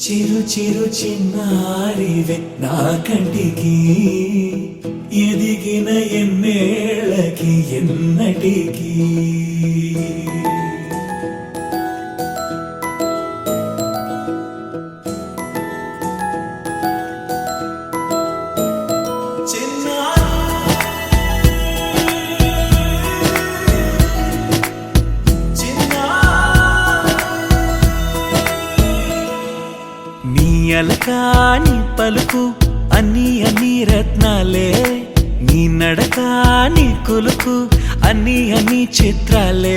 చిరు చిరు చిన్నారివే నా కంటికి ఎదిగిన ఎన్నేళ్ళకి ఎన్నటికి అలకాని పలుకు అన్ని అన్ని రత్నాలే నీ నడకాని కులుకు అన్ని అన్ని చిత్రాలే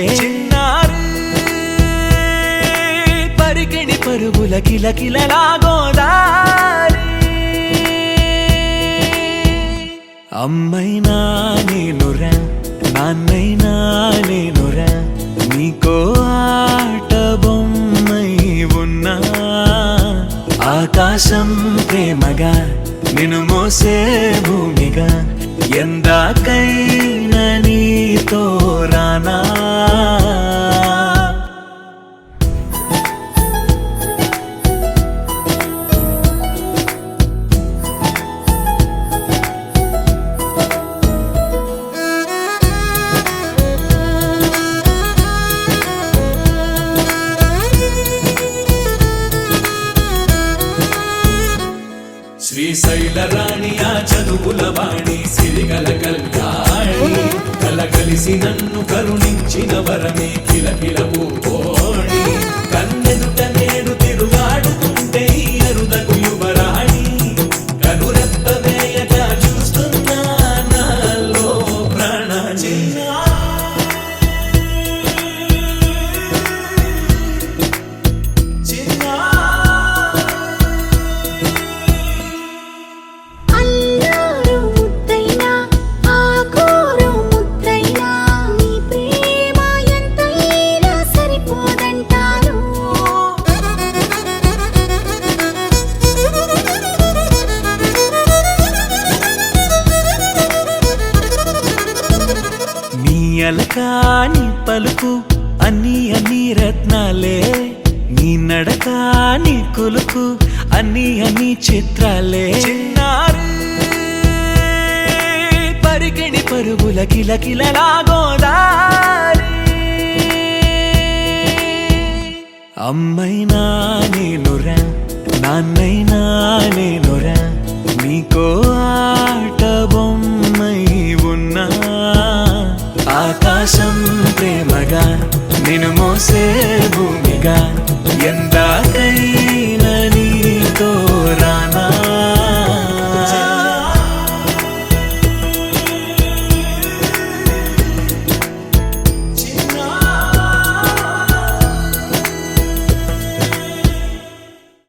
పరికిణి పరుగుల కిలకిలలా గోదారి అమ్మైనా నేనురా నాన్నైనా నేనురా నీకో ఆట బొమ్మై ఉన్నా ఆకాశం ప్రేమగా నిన్ను మోసే భూమిగా ఎందాకైనా నీతో రానా శ్రీశైల రాణి ఆ చదువుల వాణి సిరిగల కళ్యాణి కలగలిసి నన్ను కరుణించిన వరమే కిలకిల పూకోణి కన్నెదుట నేడు తిరుగాడుతుంటే అరుదకు యువరాణి కనురెప్ప వేయగా చూస్తున్నా నాలో ప్రాణ అలకాని పలుకు అన్ని అన్ని రత్నాలే నీ నడకాని కులుకు అన్ని అన్ని చిత్రాలే పరికిణి పరుగుల కిలకిలలా గోదారి అమ్మైనా నేనురా నాన్నైనా నేనురా నీకో ఆట బొమ్మై ఉన్నా ఆకాశం ప్రేమగా నిన్ను మోసే భూమిగా